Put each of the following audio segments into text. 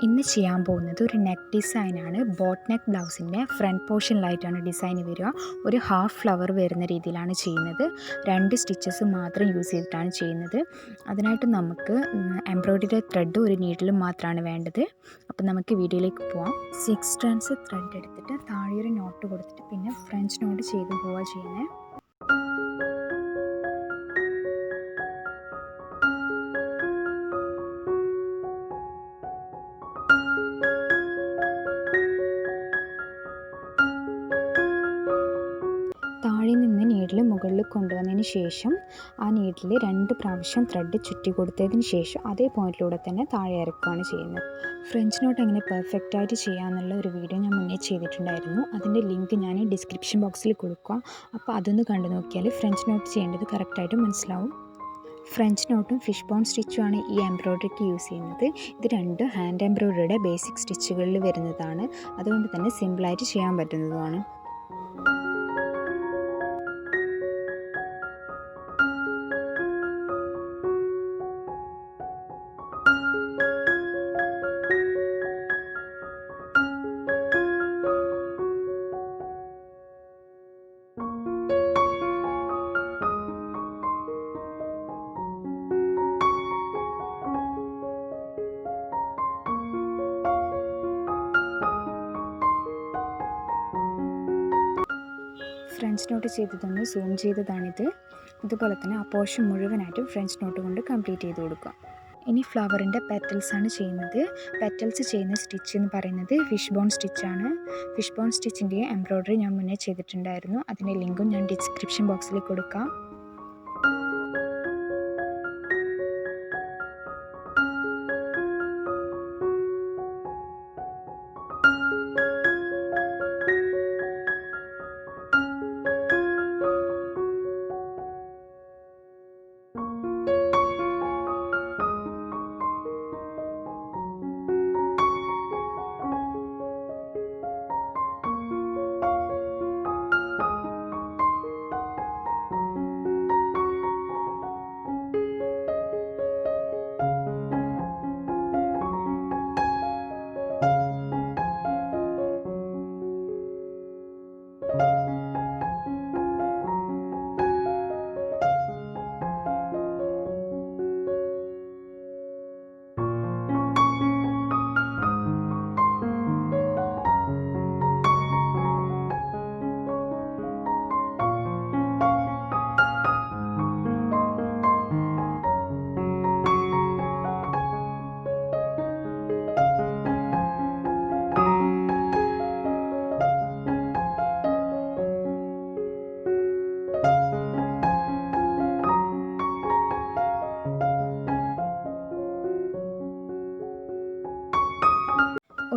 ഇന്ന് ചെയ്യാൻ പോകുന്നത് ഒരു നെക്ക് ഡിസൈനാണ്. ബോട്ട് നെക്ക് ബ്ലൗസിൻ്റെ ഫ്രണ്ട് പോർഷനിലായിട്ടാണ് ഡിസൈൻ വരിക. ഒരു ഹാഫ് ഫ്ലവർ വരുന്ന രീതിയിലാണ് ചെയ്യുന്നത്. 2 സ്റ്റിച്ചസ് മാത്രം യൂസ് ചെയ്തിട്ടാണ് ചെയ്യുന്നത്. അതിനായിട്ട് നമുക്ക് എംബ്രോയ്ഡറി ത്രെഡ് ഒരു നീഡിലും മാത്രമാണ് വേണ്ടത്. അപ്പോൾ നമുക്ക് വീഡിയോയിലേക്ക് പോവാം. 6 സ്ട്രാൻഡ്സ് ത്രെഡ് എടുത്തിട്ട് താഴെ ഒരു നോട്ട് കൊടുത്തിട്ട് പിന്നെ ഫ്രഞ്ച് നോട്ട് ചെയ്ത് പോവുക ചെയ്യുന്നത്. താഴെ നിന്ന് നീഡിൽ മുകളിൽ കൊണ്ടുവന്നതിന് ശേഷം ആ നീഡിൽ 2 പ്രാവശ്യം ത്രെഡ് ചുറ്റി കൊടുത്തതിന് ശേഷം അതേ പോയിന്റിലൂടെ തന്നെ താഴെ ഇറക്കുകയാണ് ചെയ്യുന്നത്. ഫ്രഞ്ച് നോട്ട് എങ്ങനെ പെർഫെക്റ്റായിട്ട് ചെയ്യാമെന്നുള്ള ഒരു വീഡിയോ ഞാൻ മുന്നേ ചെയ്തിട്ടുണ്ടായിരുന്നു. അതിൻ്റെ ലിങ്ക് ഞാൻ ഡിസ്ക്രിപ്ഷൻ ബോക്സിൽ കൊടുക്കുക. അപ്പോൾ അതൊന്ന് കണ്ടു നോക്കിയാൽ ഫ്രഞ്ച് നോട്ട് ചെയ്യേണ്ടത് കറക്റ്റായിട്ട് മനസ്സിലാവും. ഫ്രഞ്ച് നോട്ടും ഫിഷ് ബോൺ സ്റ്റിച്ചുമാണ് ഈ എംബ്രോയ്ഡറിക്ക് യൂസ് ചെയ്യുന്നത്. ഇത് 2 ഹാൻഡ് എംബ്രോയ്ഡറിയുടെ ബേസിക് സ്റ്റിച്ചുകളിൽ വരുന്നതാണ്. അതുകൊണ്ട് തന്നെ സിമ്പിളായിട്ട് ചെയ്യാൻ പറ്റുന്നതുമാണ്. ഫ്രഞ്ച് നോട്ട് ചെയ്തതൊന്ന് സൂം ചെയ്തതാണിത്. ഇതുപോലെ തന്നെ ആ പോർഷൻ മുഴുവനായിട്ടും ഫ്രഞ്ച് നോട്ട് കൊണ്ട് കംപ്ലീറ്റ് ചെയ്ത് കൊടുക്കുക. ഇനി ഫ്ലവറിൻ്റെ പെറ്റൽസാണ് ചെയ്യുന്നത്. പെറ്റൽസ് ചെയ്യുന്ന സ്റ്റിച്ച് എന്ന് പറയുന്നത് ഫിഷ് ബോൺ സ്റ്റിച്ചാണ്. ഫിഷ് ബോൺ സ്റ്റിച്ചിൻ്റെ എംബ്രോയ്ഡറി ഞാൻ മുന്നേ ചെയ്തിട്ടുണ്ടായിരുന്നു. അതിൻ്റെ ലിങ്കും ഞാൻ ഡിസ്ക്രിപ്ഷൻ ബോക്സിൽ കൊടുക്കാം.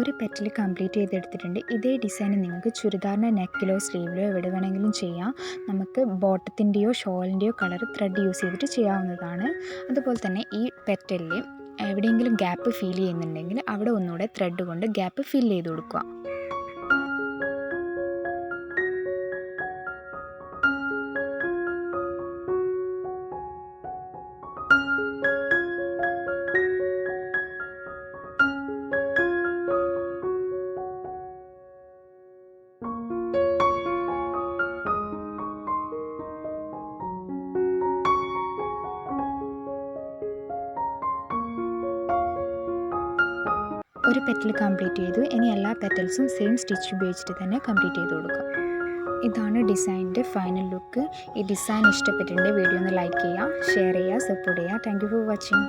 ഒരു പെറ്റൽ കംപ്ലീറ്റ് ചെയ്തെടുത്തിട്ടുണ്ട്. ഇതേ ഡിസൈൻ നിങ്ങൾക്ക് ചുരിദാറിൻ്റെ നെക്കിലോ സ്ലീവിലോ എവിടെ വേണമെങ്കിലും ചെയ്യാം. നമുക്ക് ബോട്ടത്തിൻ്റെയോ ഷോളിൻ്റെയോ കളർ ത്രെഡ് യൂസ് ചെയ്തിട്ട് ചെയ്യാവുന്നതാണ്. അതുപോലെ തന്നെ ഈ പെറ്റലിൽ എവിടെയെങ്കിലും ഗ്യാപ്പ് ഫീൽ ചെയ്യുന്നുണ്ടെങ്കിൽ അവിടെ ഒന്നുകൂടെ ത്രെഡ് കൊണ്ട് ഗ്യാപ്പ് ഫില്ല് ചെയ്ത് കൊടുക്കുക. ഒരു പെറ്റൽ കംപ്ലീറ്റ് ചെയ്തു. ഇനി എല്ലാ പെറ്റൽസും സെയിം സ്റ്റിച്ച് ഉപയോഗിച്ചിട്ട് തന്നെ കംപ്ലീറ്റ് ചെയ്ത് കൊടുക്കുക. ഇതാണ് ഡിസൈനിൻ്റെ ഫൈനൽ ലുക്ക്. ഈ ഡിസൈൻ ഇഷ്ടപ്പെട്ടിട്ടുണ്ടെങ്കിൽ വീഡിയോ ഒന്ന് ലൈക്ക് ചെയ്യുക, ഷെയർ ചെയ്യുക, സപ്പോർട്ട് ചെയ്യുക. Thank you for watching.